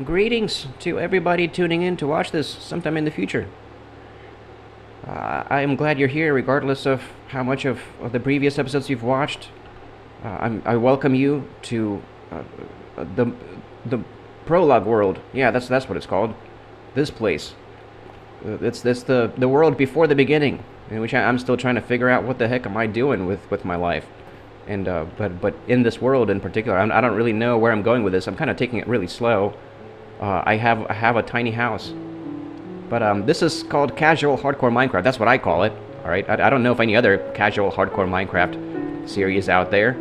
Greetings to everybody tuning in to watch this sometime in the future. I am glad you're here, regardless of how much of the previous episodes you've watched. I welcome you to the the Prologue world. Yeah, that's what it's called. This place. It's the world before the beginning, in which I'm still trying to figure out what the heck am I doing with my life. And but in this world in particular, I don't really know where I'm going with this. I'm kind of taking it really slow. I have a tiny house, but this is called casual hardcore Minecraft. That's what I call it. All right. I don't know if any other casual hardcore Minecraft series out there,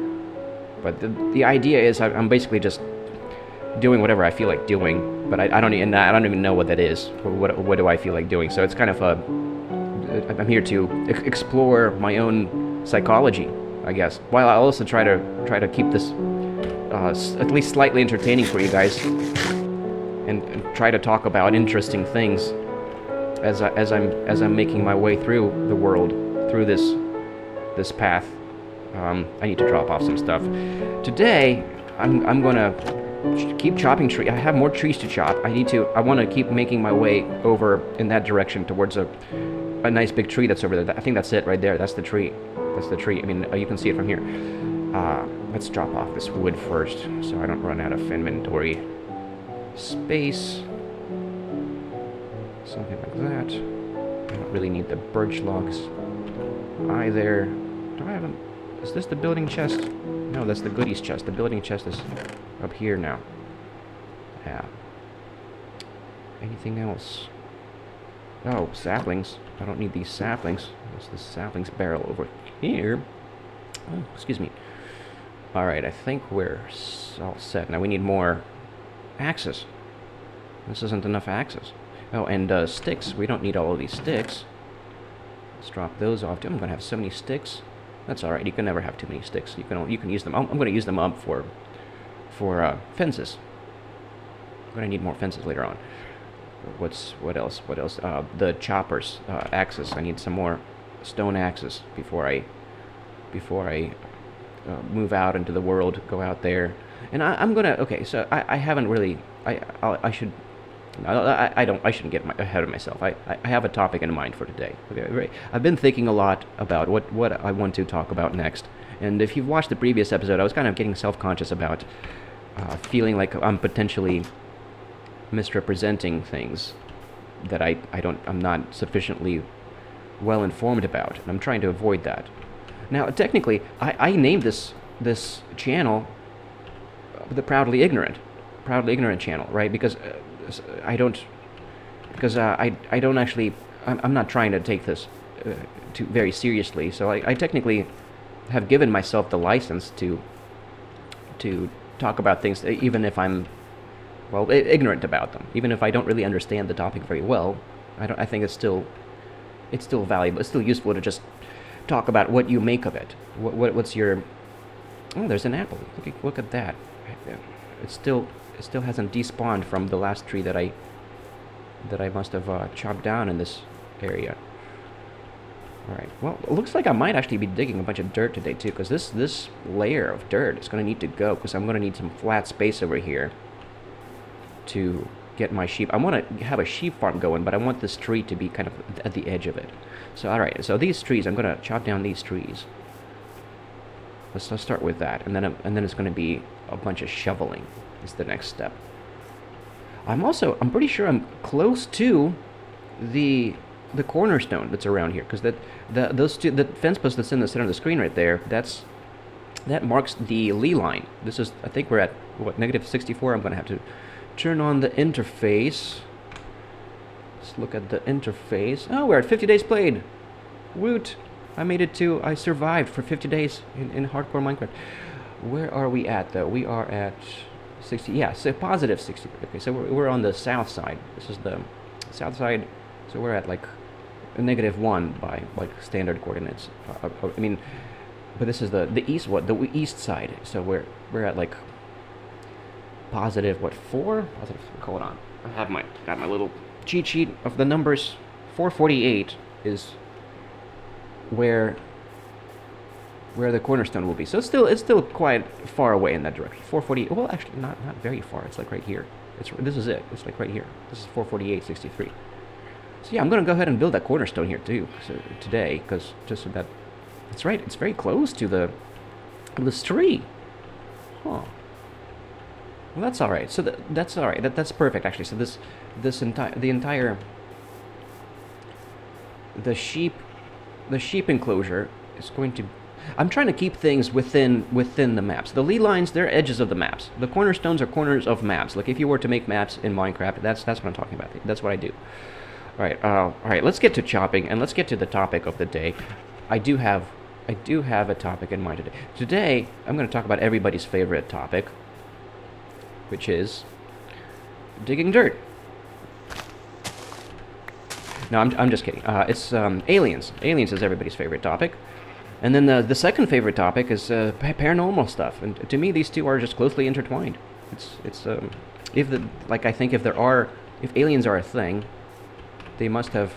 but the idea is I'm basically just doing whatever I feel like doing. But I don't even know what that is. What do I feel like doing? So it's kind of I'm here to explore my own psychology, I guess, while I also try to keep this at least slightly entertaining for you guys. And try to talk about interesting things as I'm making my way through the world, through this path. I need to drop off some stuff. Today, I'm gonna keep chopping trees. I have more trees to chop. I want to keep making my way over in that direction towards a nice big tree that's over there. I think that's it right there. That's the tree. That's the tree. I mean, you can see it from here. Let's drop off this wood first, so I don't run out of inventory space, something like that. I don't really need the birch logs either. Do I have them? Is this the building chest? No, that's the goodies chest. The building chest is up here now. Yeah. Anything else? Oh, saplings. I don't need these saplings. There's the saplings barrel over here. Oh, excuse me. Alright, I think we're all set. Now we need more axes. This isn't enough axes. Oh, and sticks. We don't need all of these sticks. Let's drop those off. I'm gonna have so many sticks. That's all right. You can never have too many sticks. You can use them. I'm gonna use them up for fences. I'm gonna need more fences later on. What else? The choppers, axes. I need some more stone axes before I move out into the world. Go out there. And I'm gonna. Okay, so I haven't really. I should. I don't. I shouldn't get ahead of myself. I have a topic in mind for today. Okay, right. I've been thinking a lot about what I want to talk about next. And if you've watched the previous episode, I was kind of getting self-conscious about feeling like I'm potentially misrepresenting things that I'm not sufficiently well informed about, and I'm trying to avoid that. Now, technically, I named this channel the Proudly Ignorant channel, right? Because I don't actually, I'm not trying to take this too very seriously. So I technically have given myself the license to talk about things, even if I'm ignorant about them, even if I don't really understand the topic very well. I think it's still valuable. It's still useful to just talk about what you make of it. What's your? Oh, there's an apple. Look at that. It still hasn't despawned from the last tree that I must have chopped down in this area. All right. Well, it looks like I might actually be digging a bunch of dirt today too, because this layer of dirt is going to need to go, because I'm going to need some flat space over here to get my sheep. I want to have a sheep farm going, but I want this tree to be kind of at the edge of it. So all right. So these trees, I'm going to chop down these trees. Let's start with that, and then it's going to be a bunch of shoveling is the next step. I'm pretty sure I'm close to the cornerstone that's around here, because the fence post that's in the center of the screen right there, that marks the Lee line. This is, I think we're at what, -64. I'm going to have to turn on the interface. Let's look at the interface. Oh, we're at 50 days played. Woot! I survived for 50 days in hardcore Minecraft. Where are we at, though? We are at 60, yeah, so positive 60. Okay, so we're on the south side. This is the south side, so we're at like a -1 by like standard coordinates. I mean, but this is the east, the east side. So we're at like positive 4? Positive, hold on. I have got my little cheat sheet of the numbers. 448 is where where the cornerstone will be. So it's still quite far away in that direction. 440. Well, actually, not very far. It's like right here. This is it. It's like right here. This is 448.63. So yeah, I'm gonna go ahead and build that cornerstone here too today, because just so that it's right. It's very close to this tree. Huh. Well, that's all right. So that's all right. That's perfect actually. So the sheep enclosure is going to. I'm trying to keep things within the maps. The lead lines, they're edges of the maps. The cornerstones are corners of maps. Like if you were to make maps in Minecraft, that's what I'm talking about. That's what I do. All right. Let's get to chopping and let's get to the topic of the day. I do have a topic in mind today. Today, I'm going to talk about everybody's favorite topic, which is digging dirt. No, I'm just kidding. It's aliens. Aliens is everybody's favorite topic. And then the second favorite topic is paranormal stuff. And to me, these two are just closely intertwined. I think if aliens are a thing, they must have.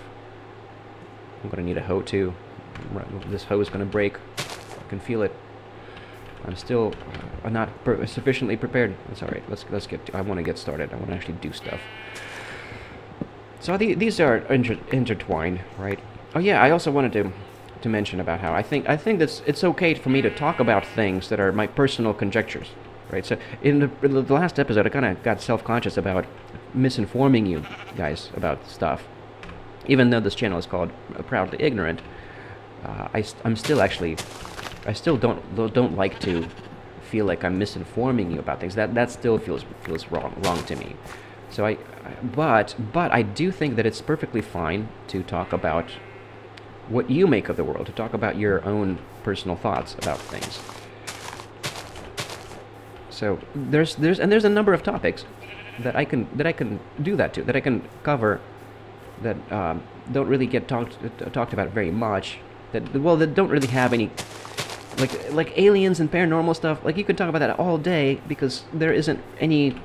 I'm gonna need a hoe too. This hoe is gonna break. I can feel it. I'm still not sufficiently prepared. That's all right. Let's get. I want to get started. I want to actually do stuff. So these are intertwined, right? Oh yeah, I also wanted to mention about how I think that it's okay for me to talk about things that are my personal conjectures, right? So in the last episode, I kind of got self-conscious about misinforming you guys about stuff, even though this channel is called Proudly Ignorant. I still don't like to feel like I'm misinforming you about things. That still feels wrong to me. So but I do think that it's perfectly fine to talk about what you make of the world, to talk about your own personal thoughts about things. So there's a number of topics that I can do that to, that I can cover, that don't really get talked about very much. That don't really have any, like aliens and paranormal stuff. Like you could talk about that all day because there isn't any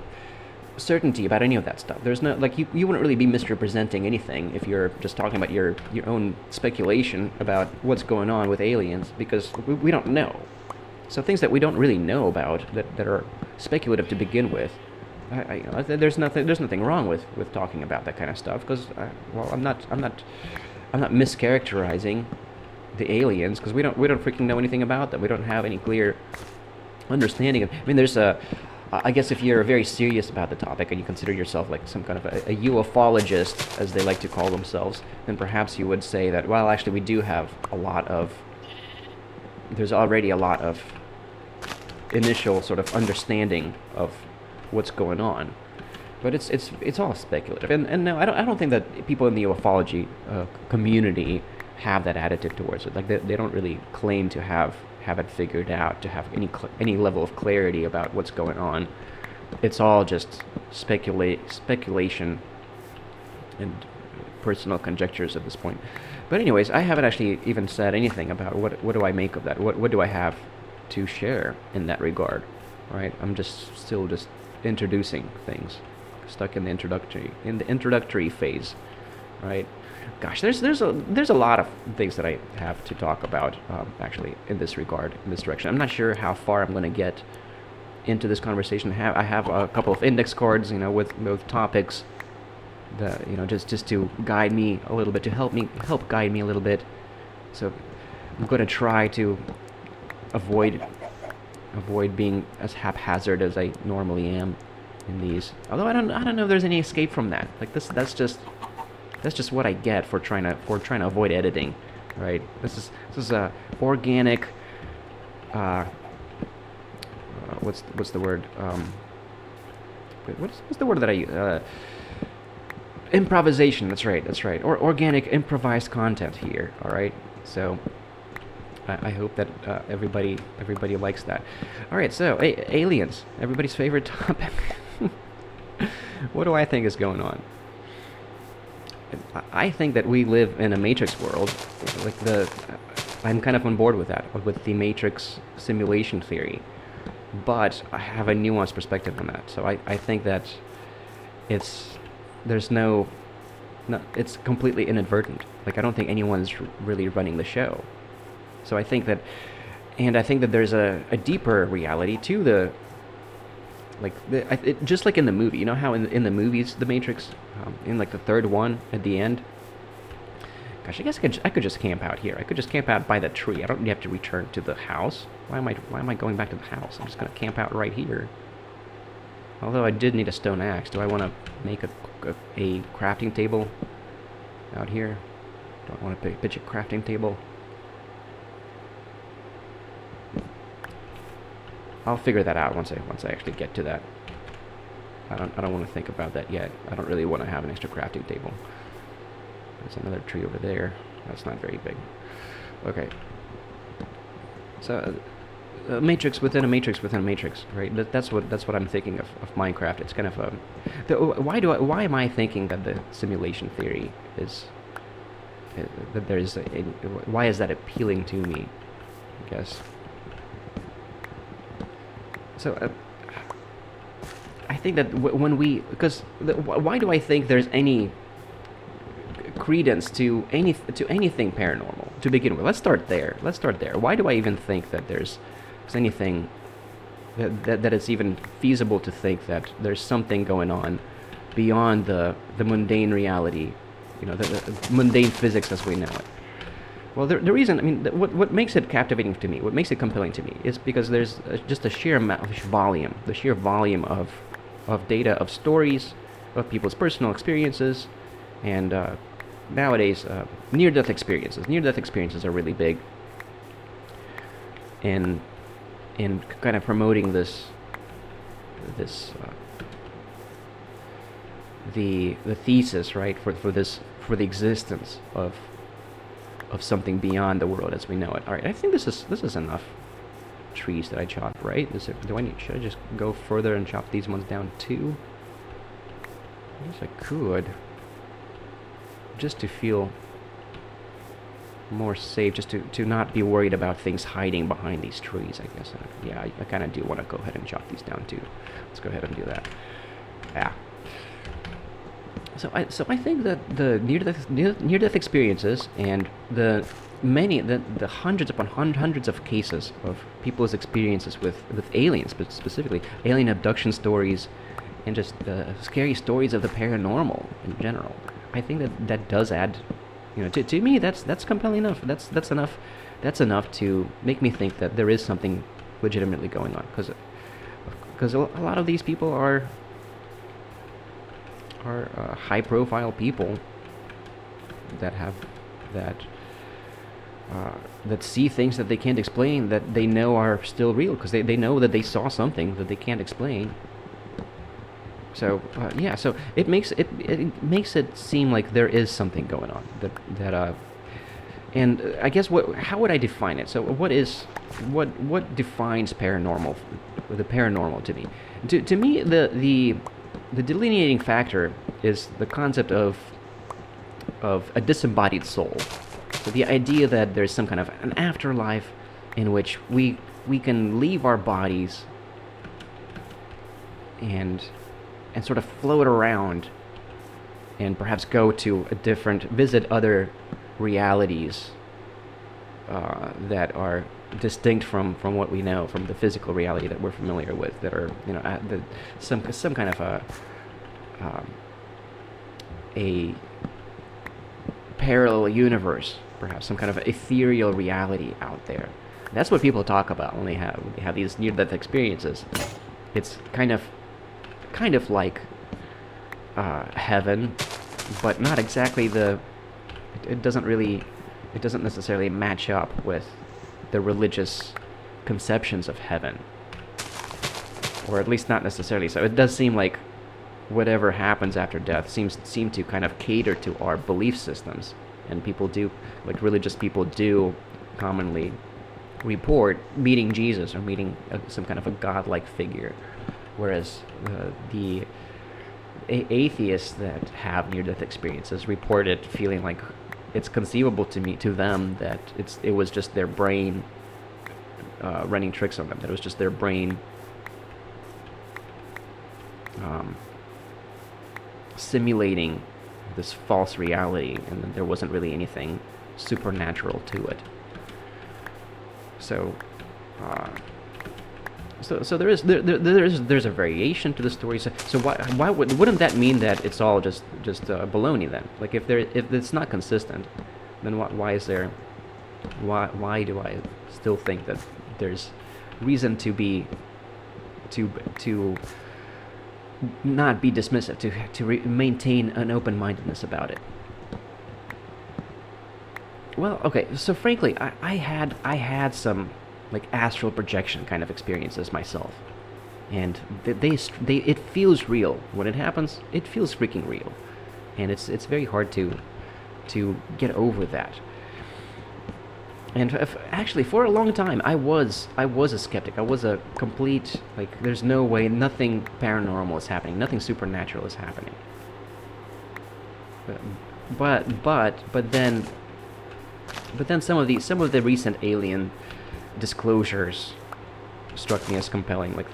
certainty about any of that stuff. There's no, like, you wouldn't really be misrepresenting anything if you're just talking about your own speculation about what's going on with aliens, because we don't know. So things that we don't really know about, that are speculative to begin with, there's nothing wrong with talking about that kind of stuff, because I'm not mischaracterizing the aliens, because we don't freaking know anything about them. We don't have any clear understanding. I mean, there's I guess if you're very serious about the topic and you consider yourself like some kind of a ufologist, as they like to call themselves, then perhaps you would say that, well, actually we do have there's already a lot of initial sort of understanding of what's going on. But it's all speculative. And no, I don't think that people in the ufology community have that attitude towards it. Like they don't really claim to have it figured out, to have any level of clarity about what's going on. It's all just speculation and personal conjectures at this point. But anyways, I haven't actually even said anything about what do I make of that. What do I have to share in that regard, right? I'm still just introducing things, stuck in the introductory phase, right? Gosh, there's a lot of things that I have to talk about, actually, in this regard, in this direction. I'm not sure how far I'm going to get into this conversation. I have a couple of index cards, with topics that, just to guide me a little bit, to help guide me a little bit. So I'm going to try to avoid being as haphazard as I normally am in these. Although I don't know if there's any escape from that. Like that's just what I get for trying to avoid editing, right? This is organic. What's the word? What's the word that I use? Improvisation. That's right. Or organic improvised content here. All right. So I hope that everybody likes that. All right. So aliens, everybody's favorite topic. What do I think is going on? I think that we live in a Matrix world. I'm kind of on board with that, with the Matrix simulation theory. But I have a nuanced perspective on that. So I think that it's completely inadvertent. Like, I don't think anyone's really running the show. So I think that And I think that there's a deeper reality to the, like, just like in the movie. You know how in the movies, The Matrix, in like the third one at the end, gosh, I guess I could just camp out here. I could just camp out by the tree. I don't have to return to the house. Why am I going back to the house? I'm just gonna camp out right here. Although I did need a stone axe. Do I want to make a crafting table out here? Do I want to pitch a crafting table? I'll figure that out once I actually get to that. I don't want to think about that yet. I don't really want to have an extra crafting table. There's another tree over there. That's not very big. Okay. So, a matrix within a matrix within a matrix, right? That's what I'm thinking of Minecraft. It's kind of a. Why am I thinking that the simulation theory is that there's why is that appealing to me? I guess. So. I think that why do I think there's any credence to anything paranormal to begin with? Let's start there. Why do I even think that there's anything that it's even feasible to think that there's something going on beyond the mundane reality, the mundane physics as we know it? Well, the reason, I mean, what makes it captivating to me, what makes it compelling to me, is because there's just the sheer volume of data, of stories, of people's personal experiences, and nowadays, near-death experiences. Near-death experiences are really big in kind of promoting the thesis, right, for the existence of something beyond the world as we know it. All right, I think this is enough trees that I chopped, right? Should I just go further and chop these ones down too? I guess I could, just to feel more safe, just to not be worried about things hiding behind these trees, I guess. Yeah, I kind of do want to go ahead and chop these down too. Let's go ahead and do that. Yeah. So I think that the near-death experiences and the hundreds upon hundreds of cases of people's experiences with aliens, but specifically alien abduction stories, and just scary stories of the paranormal in general, I think that does add, to me that's compelling enough. That's enough to make me think that there is something legitimately going on, because a lot of these people are high-profile people that see things that they can't explain, that they know are still real, because they know that they saw something that they can't explain. So yeah, so it makes it seem like there is something going on and I guess how would I define it? So what defines the paranormal to me? To me, the delineating factor is the concept of a disembodied soul. So the idea that there's some kind of an afterlife in which we can leave our bodies and sort of float around and perhaps go to visit other realities that are distinct from what we know, from the physical reality that we're familiar with, that are some kind of a parallel universe, perhaps some kind of ethereal reality out there. That's what people talk about when they have these near-death experiences. It's kind of like heaven, but not exactly it doesn't necessarily match up with the religious conceptions of heaven, or at least not necessarily. So it does seem like whatever happens after death seem to kind of cater to our belief systems, and religious people do commonly report meeting Jesus or meeting some kind of a godlike figure, whereas the atheists that have near-death experiences report it feeling like it's conceivable to them that it was just their brain running tricks on them, that it was just their brain simulating this false reality, and that there wasn't really anything supernatural to it. So So there's a variation to the story. So why wouldn't that mean that it's all just baloney then? Like if it's not consistent, then why is there? Why do I still think that there's reason to be to not be dismissive, to maintain an open-mindedness about it? Well, okay. So frankly, I had some like astral projection kind of experiences myself, and it feels real when it happens. It feels freaking real, and it's very hard to get over that. And actually, for a long time, I was a skeptic. I was a complete, like, there's no way, nothing paranormal is happening, nothing supernatural is happening. But then some of the recent alien disclosures struck me as compelling, like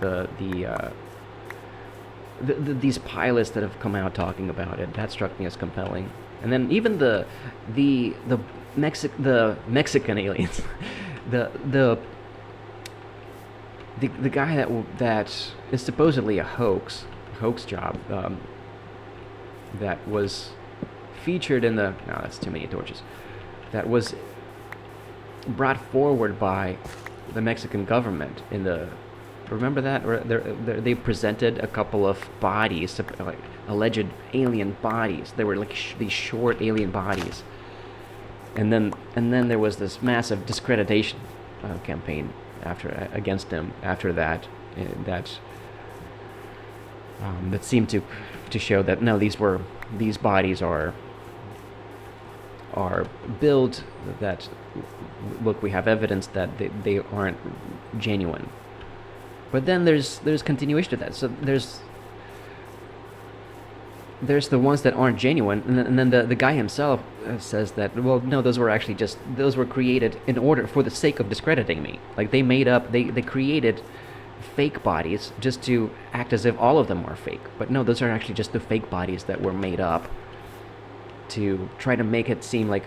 these pilots that have come out talking about it. That struck me as compelling. And then even the Mexican aliens, the guy that is supposedly a hoax job, that was featured in the, no, that's too many torches, that was brought forward by the Mexican government in the, remember that? Or they presented a couple of bodies, like alleged alien bodies. They were like these short alien bodies, and then there was this massive discreditation campaign against them after that. That seemed to show that no, these bodies are built, that look, we have evidence that they aren't genuine. But then there's continuation to that. So there's the ones that aren't genuine, and then the guy himself says that, well, no, those were created in order, for the sake of discrediting me. Like they created fake bodies just to act as if all of them are fake. But no, those are actually just the fake bodies that were made up to try to make it seem like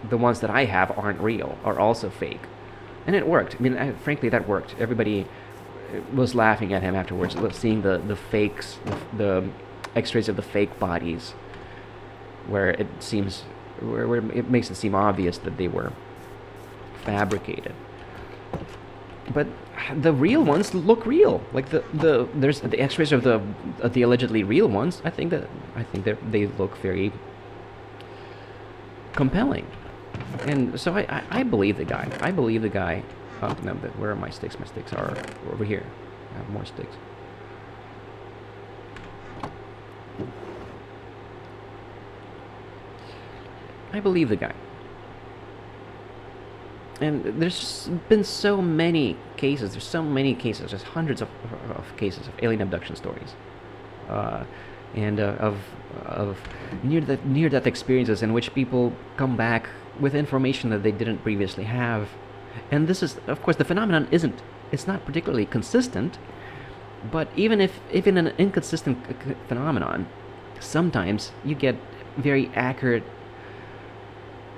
the ones that I have aren't real, are also fake. And it worked. I mean, frankly, that worked. Everybody was laughing at him afterwards, seeing the fakes, the X-rays of the fake bodies, where it makes it seem obvious that they were fabricated. But the real ones look real. Like there's the X-rays of the allegedly real ones. I think that they look very compelling, and so I believe the guy. Oh, no, but where are my sticks? My sticks are over here. I have more sticks. I believe the guy. And there's been so many cases. There's hundreds of cases of alien abduction stories, and of near-death experiences in which people come back with information that they didn't previously have. And this is, of course, the phenomenon it's not particularly consistent, but even in an inconsistent phenomenon, sometimes you get very accurate,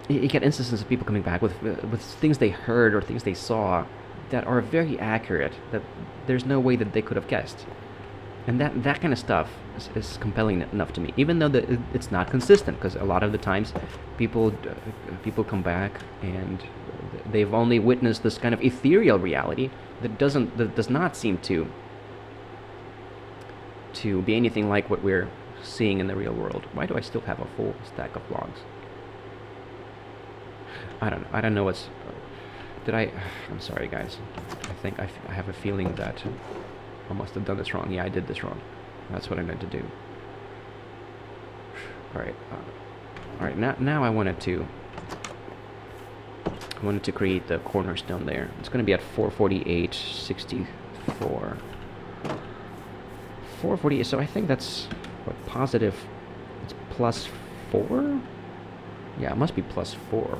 you get instances of people coming back with things they heard or things they saw that are very accurate, that there's no way that they could have guessed. And that kind of stuff is compelling enough to me, even though it's not consistent, because a lot of the times people come back and they've only witnessed this kind of ethereal reality that does not seem to be anything like what we're seeing in the real world. Why do I still have a full stack of logs? I don't know what's... I'm sorry, guys. I think I have a feeling that I must have done this wrong. Yeah, I did this wrong. That's what I meant to do. Alright. Alright, now I wanted to create the cornerstone there. It's going to be at 448.64. 448, so I think that's, what, positive... It's plus 4? Yeah, it must be plus 4.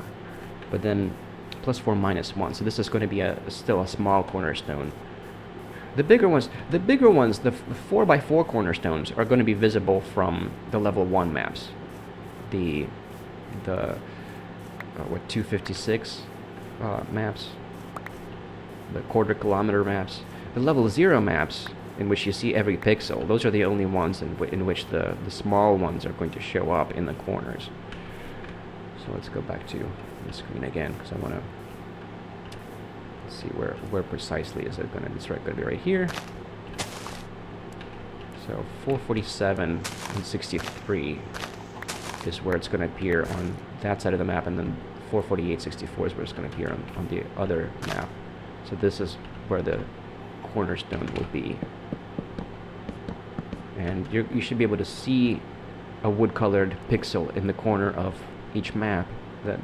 But then plus 4 minus 1. So this is going to be still a small cornerstone. The bigger ones, the 4x4 cornerstones are going to be visible from the level 1 maps. The 256 maps. the quarter kilometer maps. The level 0 maps, in which you see every pixel, those are the only ones in which the small ones are going to show up in the corners. So let's go back to the screen again, because I want to see where precisely is it going to be. It's going to be right here. So 447 and 63 is where it's going to appear on that side of the map, and then 448, 64 is where it's going to appear on the other map. So this is where the cornerstone will be. And you should be able to see a wood-colored pixel in the corner of each map that,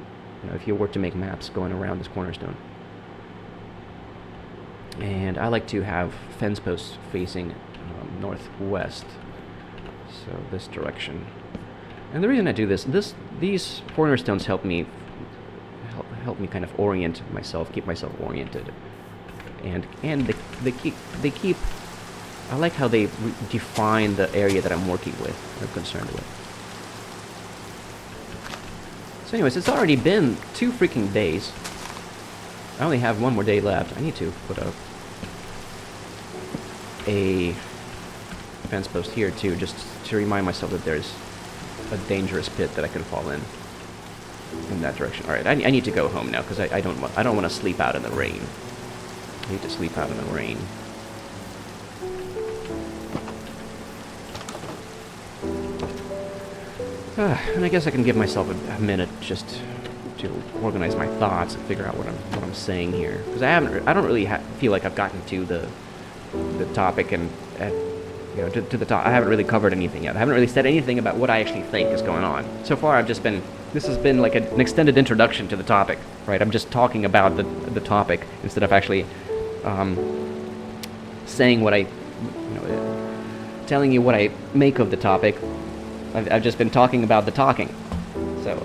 if you were to make maps going around this cornerstone. And I like to have fence posts facing northwest, so this direction. And the reason I do these cornerstones help me kind of orient myself, keep myself oriented, and they keep. I like how they define the area that I'm working with, or concerned with. So anyways, it's already been 2 freaking days. I only have 1 more day left. I need to put up a fence post here too, just to remind myself that there's a dangerous pit that I can fall in that direction. All right, I need to go home now, because I don't want to sleep out in the rain. I need to sleep out in the rain. And I guess I can give myself a minute just to organize my thoughts and figure out what I'm saying here, because I don't really feel like I've gotten to the topic and to the top. I haven't really covered anything yet. I haven't really said anything about what I actually think is going on. So far, this has been like an extended introduction to the topic, right? I'm just talking about the topic instead of actually saying what telling you what I make of the topic. I've just been talking about the talking. So,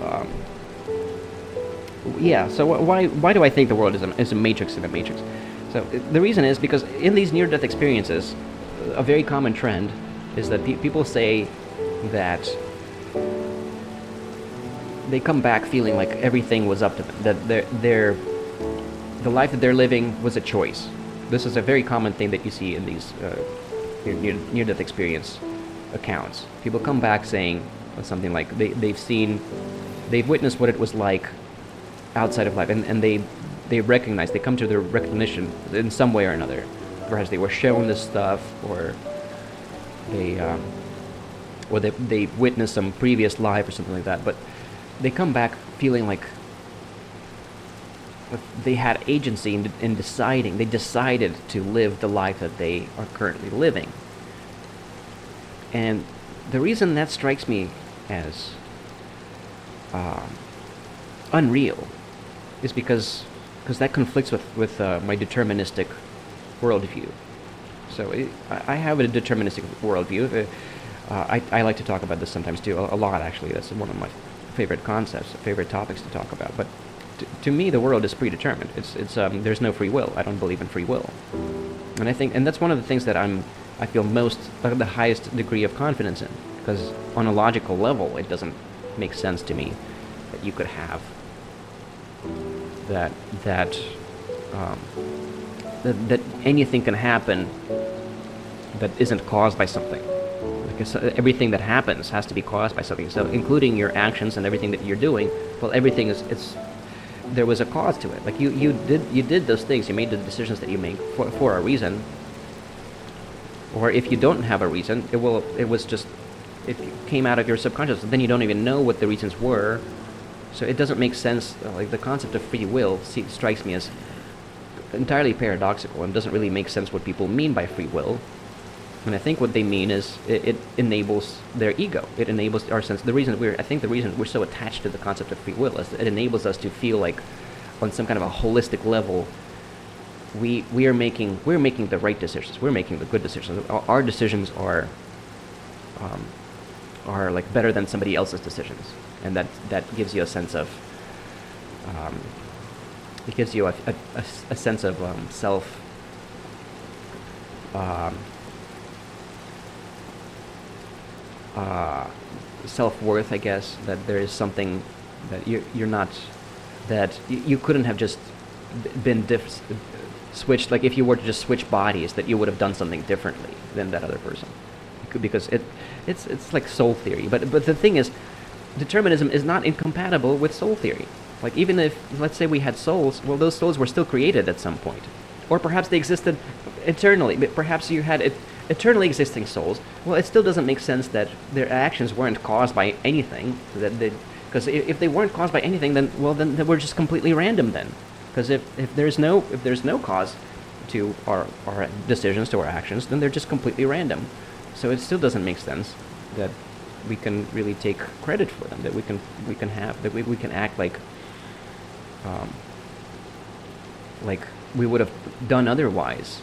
yeah, so why do I think the world is a matrix in a matrix? So the reason is because in these near-death experiences, a very common trend is that people say that they come back feeling like everything was up to them, that the life that they're living was a choice. This is a very common thing that you see in these near-death experience accounts. People come back saying something like they've witnessed what it was like outside of life, and they recognize, they come to their recognition in some way or another. Perhaps they were shown this stuff, or they witnessed some previous life or something like that, but they come back feeling like they had agency in deciding. They decided to live the life that they are currently living. And the reason that strikes me as unreal is because that conflicts with my deterministic worldview. So I have a deterministic worldview. I like to talk about this sometimes too, a lot actually. That's one of my favorite concepts, favorite topics to talk about. But to me, the world is predetermined. It's there's no free will. I don't believe in free will, and that's one of the things that I feel the highest degree of confidence in, because on a logical level, it doesn't make sense to me that you could have that anything can happen that isn't caused by something. Like everything that happens has to be caused by something. So including your actions and everything that you're doing, well, everything there was a cause to it. Like you did those things. You made the decisions that you make for a reason. Or if you don't have a reason, it came out of your subconscious. Then you don't even know what the reasons were. So it doesn't make sense. Like the concept of free will strikes me as entirely paradoxical, and doesn't really make sense what people mean by free will. And I think what they mean is it enables their ego. It enables our sense. The reason we're so attached to the concept of free will is that it enables us to feel like, on some kind of a holistic level, we're making the right decisions. We're making the good decisions. Our decisions are like better than somebody else's decisions, and that gives you a sense of it gives you a sense of self-worth, I guess, that there is something that you're not, that you couldn't have just been switched, like if you were to just switch bodies, that you would have done something differently than that other person, because it's like soul theory. But the thing is, determinism is not incompatible with soul theory. Like even if, let's say, we had souls, well, those souls were still created at some point, or perhaps they existed eternally. But perhaps you had eternally existing souls. Well, it still doesn't make sense that their actions weren't caused by anything. Because if they weren't caused by anything, then we're just completely random then. Because if there's no cause to our decisions, to our actions, then they're just completely random. So it still doesn't make sense that we can really take credit for them. That we can act like we would have done otherwise.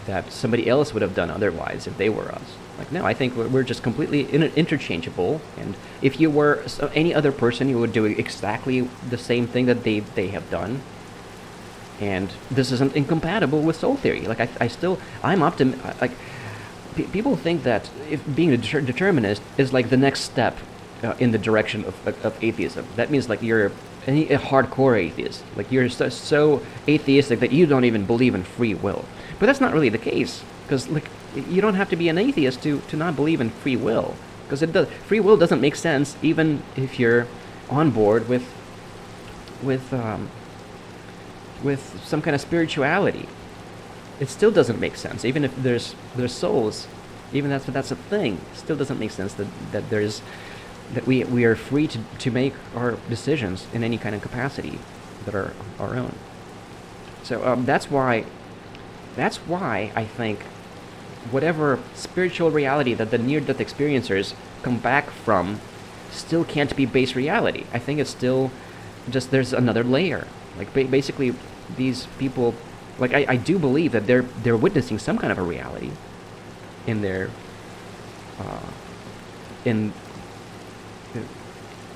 That somebody else would have done otherwise if they were us. Like, no, I think we're just completely interchangeable. And if you were any other person, you would do exactly the same thing that they have done. And this isn't incompatible with soul theory. Like, I'm optimistic. Like, people think that if being a determinist is like the next step in the direction of atheism. That means like you're a hardcore atheist. Like you're so atheistic that you don't even believe in free will. But that's not really the case, because like you don't have to be an atheist to not believe in free will, because free will doesn't make sense even if you're on board with some kind of spirituality. It still doesn't make sense, even if there's souls, even that's a thing. It still doesn't make sense that we are free to make our decisions in any kind of capacity that are our own. So that's why I think whatever spiritual reality that the near-death experiencers come back from still can't be base reality. I think it's still just there's another layer. Like basically these people, like I do believe that they're witnessing some kind of a reality in their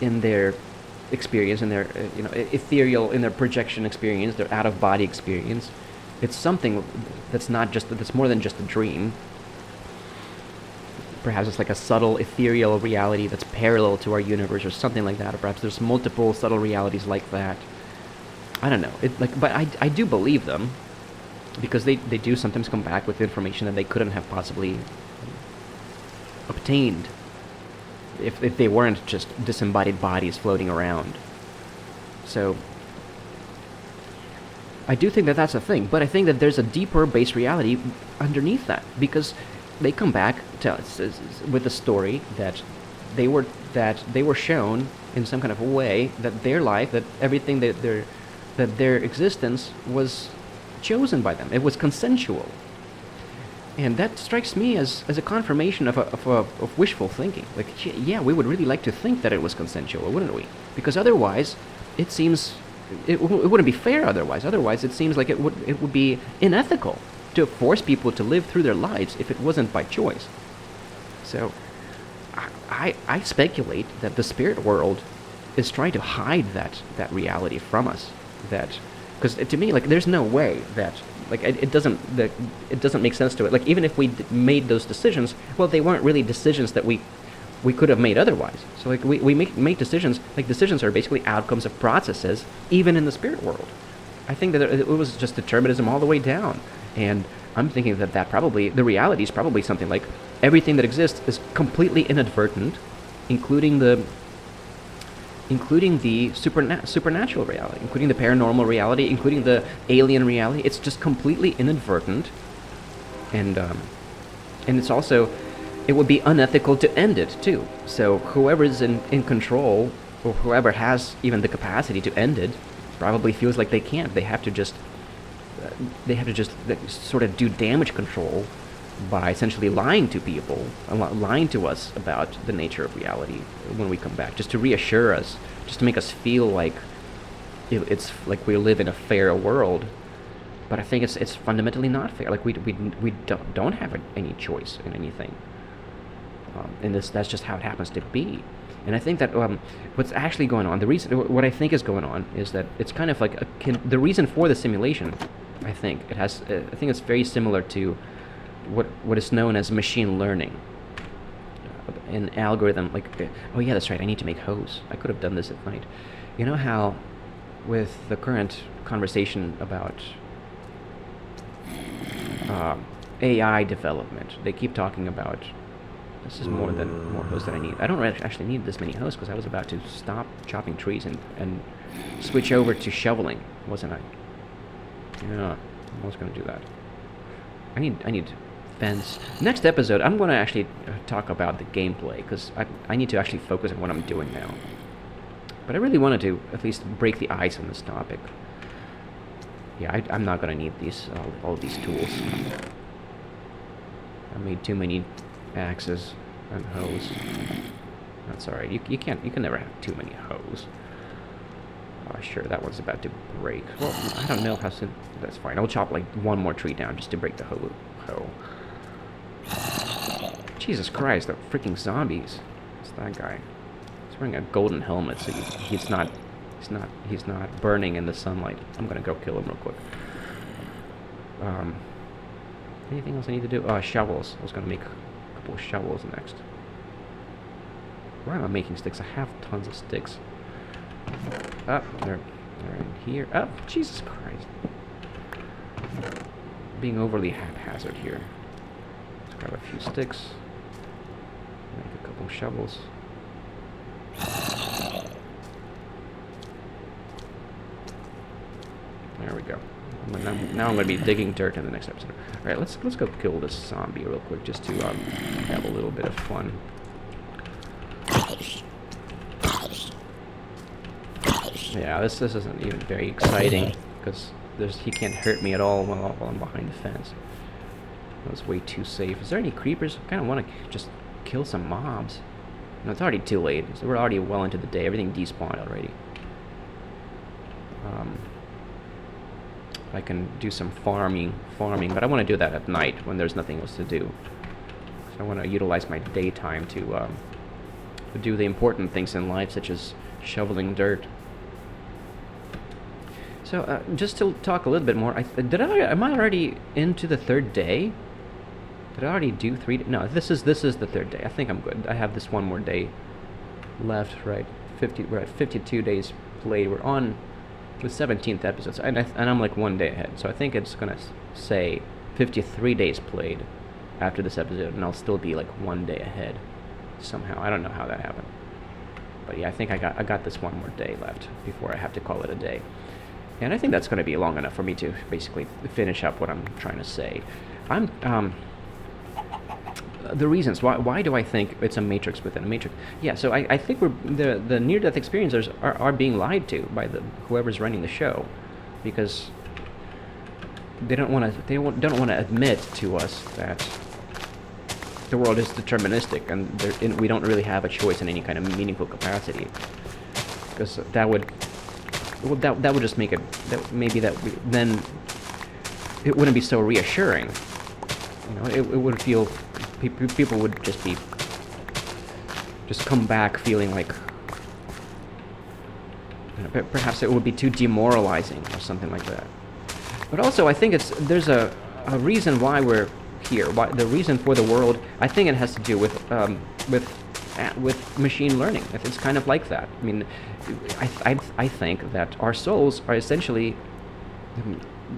in their experience, in their ethereal, in their projection experience, their out-of-body experience. It's something that's more than just a dream. Perhaps it's like a subtle ethereal reality that's parallel to our universe or something like that, or perhaps there's multiple subtle realities like that. I don't know. But I do believe them, because they do sometimes come back with information that they couldn't have possibly obtained if they weren't just disembodied bodies floating around. So I do think that that's a thing, but I think that there's a deeper base reality underneath that, because they come back with a story that they were shown in some kind of a way that their life, that everything that their existence was chosen by them. It was consensual, and that strikes me as a confirmation of wishful thinking. Like, yeah, we would really like to think that it was consensual, wouldn't we? Because otherwise, it seems. It wouldn't be fair otherwise. Otherwise, it seems like it would be unethical to force people to live through their lives if it wasn't by choice. So, I speculate that the spirit world is trying to hide that reality from us. Because to me, like, there's no way that it doesn't make sense to it. Like, even if we made those decisions, well, they weren't really decisions that we could have made otherwise. So like we make decisions, like decisions are basically outcomes of processes, even in the spirit world. I think that it was just determinism all the way down. And I'm thinking that probably, the reality is probably something like everything that exists is completely inadvertent, including the supernatural reality, including the paranormal reality, including the alien reality. It's just completely inadvertent. And it's also, it would be unethical to end it too. So whoever's in control, or whoever has even the capacity to end it, probably feels like they can't. They have to just sort of do damage control by essentially lying to people, lying to us about the nature of reality when we come back, just to reassure us, just to make us feel like it's like we live in a fair world. But I think it's fundamentally not fair. Like we don't have any choice in anything. And that's just how it happens to be. And I think that what's actually going on, what I think is going on, is that it's kind of like the reason for the simulation. I think it's very similar to what is known as machine learning. An algorithm, like, oh yeah, that's right, I need to make hose. I could have done this at night. You know how with the current conversation about AI development. They keep talking about this is more hosts than I need. I don't actually need this many hosts because I was about to stop chopping trees and switch over to shoveling, wasn't I? Yeah, I was going to do that. I need fence. Next episode, I'm going to actually talk about the gameplay because I need to actually focus on what I'm doing now. But I really wanted to at least break the ice on this topic. Yeah, I'm not going to need these all these tools. I made too many axes and hoes. That's alright. You can never have too many hoes. Oh, sure, that one's about to break. Well, I don't know how soon. That's fine. I'll chop like one more tree down just to break the hoe. Jesus Christ, the freaking zombies. It's that guy. He's wearing a golden helmet, so he's not burning in the sunlight. I'm gonna go kill him real quick. Anything else I need to do? Shovels. I was gonna make a couple of shovels next. Why am I making sticks? I have tons of sticks. They're in here. Jesus Christ. Being overly haphazard here. Let's grab a few sticks. Make a couple of shovels. There we go. Now I'm going to be digging dirt in the next episode. Alright, let's go kill this zombie real quick just to have a little bit of fun. Yeah, this isn't even very exciting because he can't hurt me at all while I'm behind the fence. That was way too safe. Is there any creepers? I kind of want to just kill some mobs. No, it's already too late. So we're already well into the day. Everything despawned already. I can do some farming, but I want to do that at night when there's nothing else to do. So I want to utilize my daytime to do the important things in life, such as shoveling dirt. So just to talk a little bit more, am I already into the third day? Did I already do 3 days? No, this is the third day. I think I'm good. I have this one more day left, right? We're at 52 days played. We're on the 17th episode, and I'm like 1 day ahead. So I think it's gonna say 53 days played after this episode, and I'll still be like 1 day ahead somehow. I don't know how that happened, but yeah, I think I got this one more day left before I have to call it a day. And I think that's going to be long enough for me to basically finish up what I'm trying to say. The reasons why do I think it's a matrix within a matrix? Yeah, so I think the near-death experiencers are being lied to by whoever's running the show, because they don't want to admit to us that the world is deterministic and we don't really have a choice in any kind of meaningful capacity, because that would just make it then it wouldn't be so reassuring. You know, it would feel people would just come back feeling like, you know, perhaps it would be too demoralizing or something like that. But also, I think there's a reason why we're here. The reason for the world, I think it has to do with machine learning. It's kind of like that. I mean, I think that our souls are essentially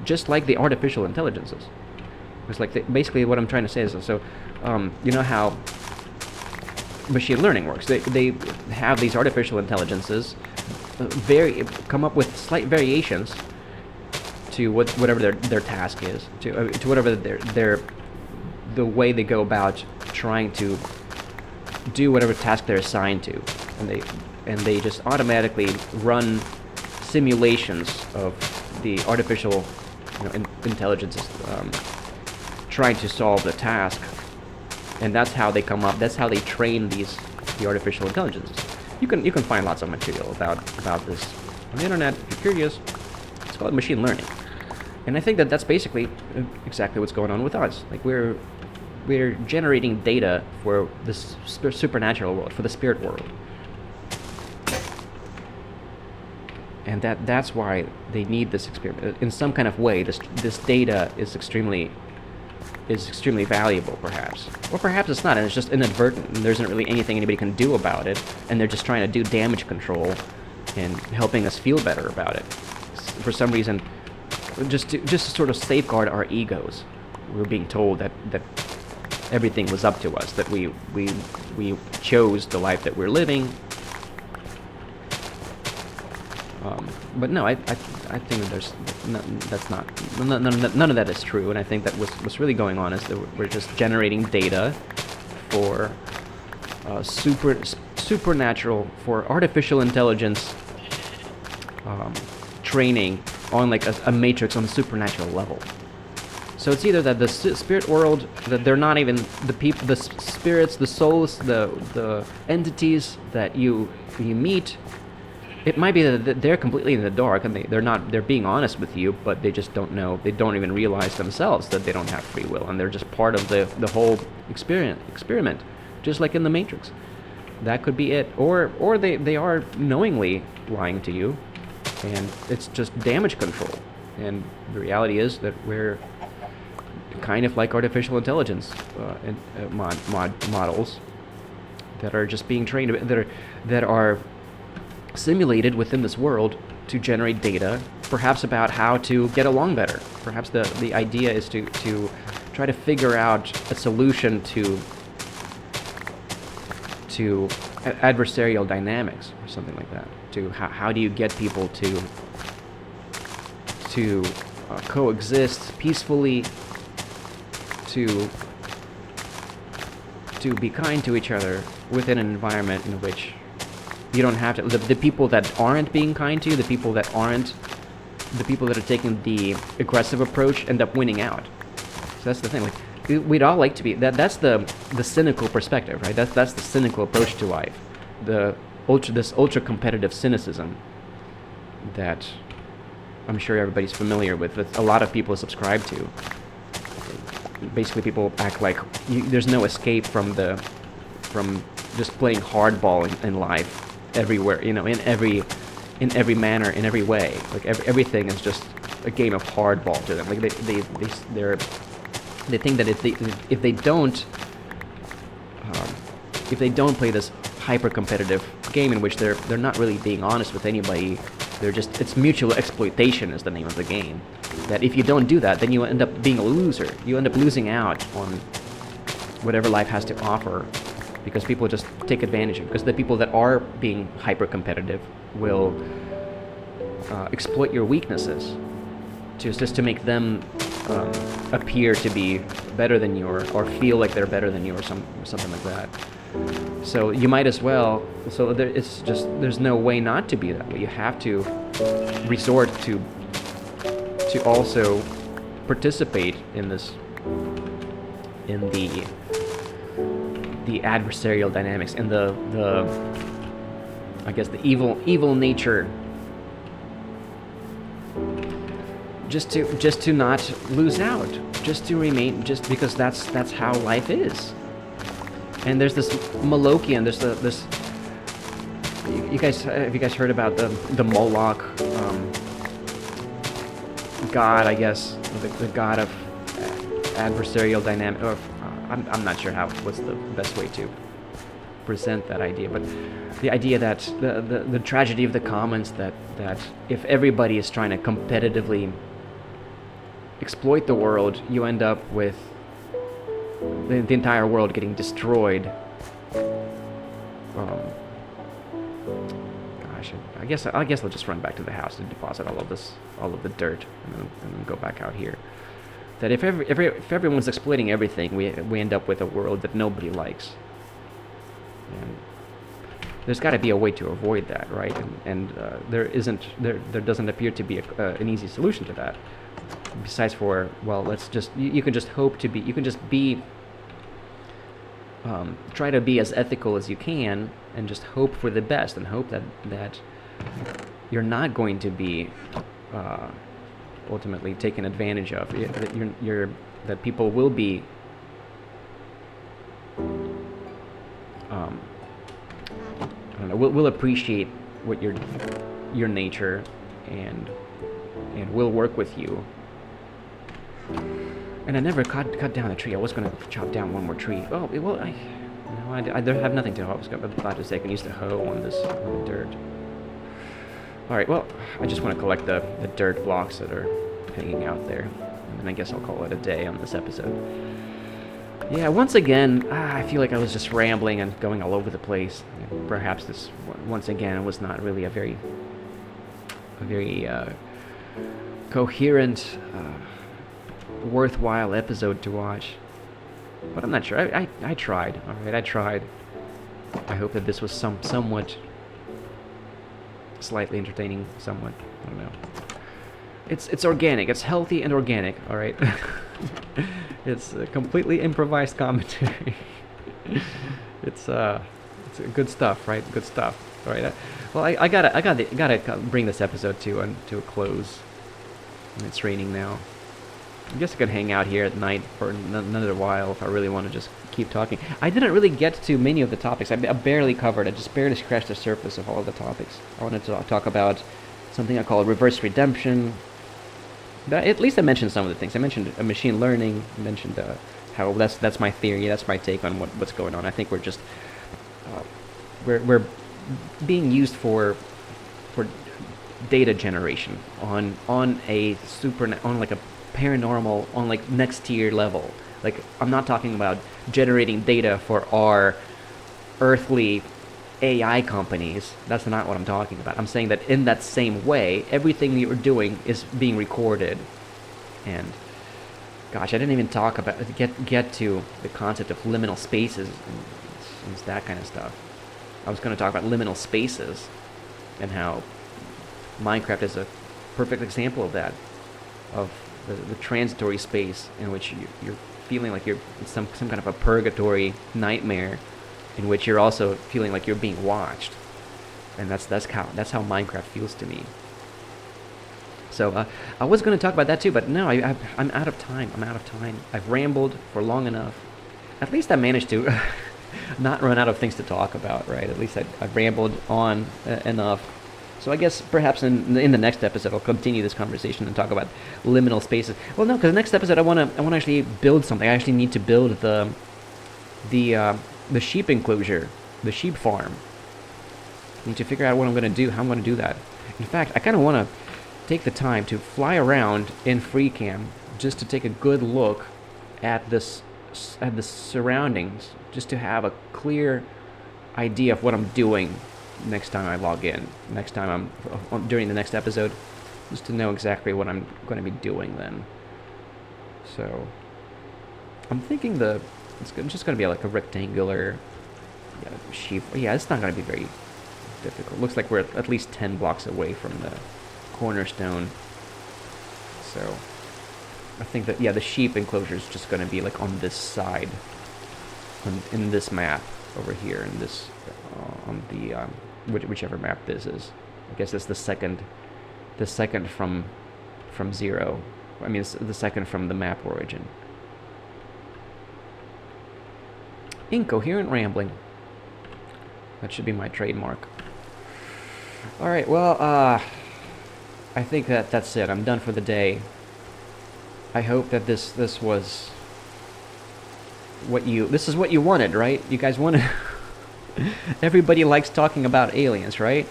just like the artificial intelligences. It's like basically what I'm trying to say is, so you know how machine learning works. They have these artificial intelligences come up with slight variations to whatever their task is, to whatever the way they go about trying to do whatever task they're assigned to, and they just automatically run simulations of the artificial, intelligences trying to solve the task, and that's how they come up. That's how they train the artificial intelligences. You can find lots of material about this on the internet if you're curious. It's called machine learning, and I think that's basically exactly what's going on with us. Like we're generating data for this supernatural world, for the spirit world, and that's why they need this experiment in some kind of way. This data is extremely valuable, perhaps, or perhaps it's not, and it's just inadvertent, and there isn't really anything anybody can do about it, and they're just trying to do damage control and helping us feel better about it. For some reason, just to sort of safeguard our egos, we're being told that everything was up to us, that we chose the life that we're living. But no, I think that there's none of that is true, and I think that what's really going on is that we're just generating data for supernatural, for artificial intelligence training on like a matrix on a supernatural level. So it's either that the spirit world, that they're not even the people, the spirits, the souls, the entities that you meet. It might be that they're completely in the dark and they're being honest with you, but they just don't know. They don't even realize themselves that they don't have free will, and they're just part of the whole experiment, just like in the Matrix. That could be it, or they are knowingly lying to you, and it's just damage control. And the reality is that we're kind of like artificial intelligence models that are just being trained, that are simulated within this world to generate data, perhaps about how to get along better. Perhaps the idea is to try to figure out a solution to adversarial dynamics or something like that. To how do you get people to coexist peacefully, to be kind to each other within an environment in which you don't have to. The people that aren't being kind to you, the people that are taking the aggressive approach, end up winning out. So that's the thing. Like, we'd all like to be. That's the cynical perspective, right? That's the cynical approach to life. This ultra competitive cynicism that I'm sure everybody's familiar with. That a lot of people subscribe to. Basically, people act like there's no escape from just playing hardball in life. Everywhere, in every manner, in every way. Like everything is just a game of hardball to them. Like they think that if they don't play this hyper competitive game in which they're not really being honest with anybody, it's mutual exploitation is the name of the game. That if you don't do that, then you end up being a loser. You end up losing out on whatever life has to offer. Because people just take advantage of it. Because the people that are being hyper-competitive will exploit your weaknesses just to make them appear to be better than you, or feel like they're better than you, or something like that. So you might as well. So there's no way not to be that way. You have to resort to also participate in this, in the adversarial dynamics, and the I guess the evil nature, just to not lose out, just to remain, just because that's how life is. And there's this Molochian, there's this. Have you guys heard about the Moloch god? I guess the god of adversarial dynamic. Or, I'm not sure what's the best way to present that idea, but the idea that the tragedy of the commons, that if everybody is trying to competitively exploit the world, you end up with the entire world getting destroyed. I guess I'll just run back to the house and deposit all of the dirt, and then go back out here. That if everyone's exploiting everything, we end up with a world that nobody likes. And there's got to be a way to avoid that, right? And there doesn't appear to be an easy solution to that. Besides you can just try to be as ethical as you can, and just hope for the best, and hope that you're not going to be ultimately taken advantage of. That people will be will appreciate what your nature, and will work with you. And I never cut down a tree. I was going to chop down one more tree. Oh, well, I have nothing to. I was about to say I can use the hoe on the dirt. Alright, well, I just want to collect the dirt blocks that are hanging out there. And I guess I'll call it a day on this episode. Yeah, once again, I feel like I was just rambling and going all over the place. Perhaps this, once again, was not really a very coherent, worthwhile episode to watch. But I'm not sure. I tried. Alright, I tried. I hope that this was somewhat slightly entertaining, somewhat. I don't know. It's organic. It's healthy and organic. All right. It's a completely improvised commentary. It's good stuff, right? Good stuff. All right. Well, I gotta bring this episode to a close. It's raining now. I guess I could hang out here at night for another while if I really want to just keep talking. I didn't really get to many of the topics. I barely covered. I just barely scratched the surface of all of the topics. I wanted to talk about something I call reverse redemption. But at least I mentioned some of the things. I mentioned machine learning. I mentioned how that's my theory. That's my take on what's going on. I think we're just we're being used for data generation on like a paranormal, on like next tier level. Like, I'm not talking about generating data for our earthly AI companies. That's not what I'm talking about. I'm saying that in that same way, everything that you're doing is being recorded. And gosh, I didn't even talk about get to the concept of liminal spaces and that kind of stuff. I was going to talk about liminal spaces and how Minecraft is a perfect example of that, of the transitory space in which you're feeling like you're in some kind of a purgatory nightmare, in which you're also feeling like you're being watched, and that's how Minecraft feels to me. So I was going to talk about that too, but no, I'm out of time. I've rambled for long enough. At least I managed to not run out of things to talk about, right? At least I've rambled on enough. So I guess perhaps in the next episode I'll continue this conversation and talk about liminal spaces. Well, no, because the next episode I want to actually build something. I actually need to build the sheep enclosure, the sheep farm. I need to figure out what I'm going to do, how I'm going to do that. In fact, I kind of want to take the time to fly around in FreeCam just to take a good look at the surroundings, just to have a clear idea of what I'm doing next time I log in, next time during the next episode, just to know exactly what I'm going to be doing then. So I'm thinking it's just going to be like a rectangular sheep. Yeah, it's not going to be very difficult. Looks like we're at least 10 blocks away from the cornerstone. So I think that, yeah, the sheep enclosure is just going to be like on this side, in this map over here, in this on the whichever map this is. I guess it's the second from zero. I mean, it's the second from the map origin. Incoherent rambling. That should be my trademark. All right. Well, I think that's it. I'm done for the day. I hope that this was what you wanted, right? You guys wanted. Everybody likes talking about aliens, right?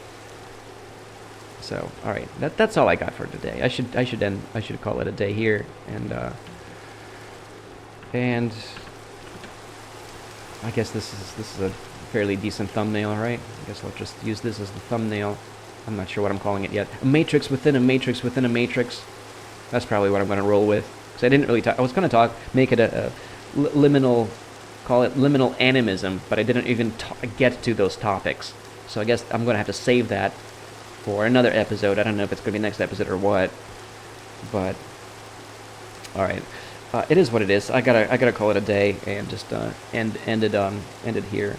So, all right, that's all I got for today. I should call it a day here, and I guess this is a fairly decent thumbnail, right? I guess I'll just use this as the thumbnail. I'm not sure what I'm calling it yet. A matrix within a matrix within a matrix. That's probably what I'm going to roll with. Because I didn't really talk. I was going to make it a liminal. Call it liminal animism, but I didn't even get to those topics. So I guess I'm going to have to save that for another episode. I don't know if it's going to be next episode or what, but all right, it is what it is. I gotta call it a day and just end it here.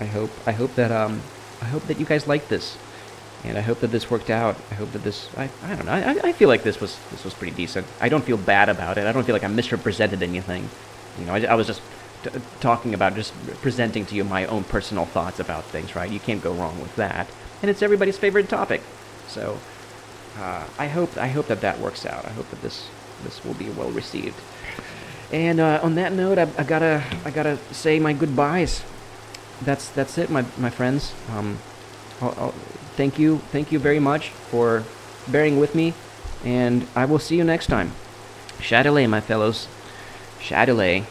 I hope that you guys liked this, and I hope that this worked out. I hope that this I don't know. I feel like this was pretty decent. I don't feel bad about it. I don't feel like I misrepresented anything. You know, I was just talking about, just presenting to you my own personal thoughts about things, right? You can't go wrong with that, and it's everybody's favorite topic. So I hope that works out. I hope that this will be well received. And on that note, I gotta say my goodbyes. That's it, my friends. thank you very much for bearing with me, and I will see you next time. Chatelet, my fellows. Chatelet.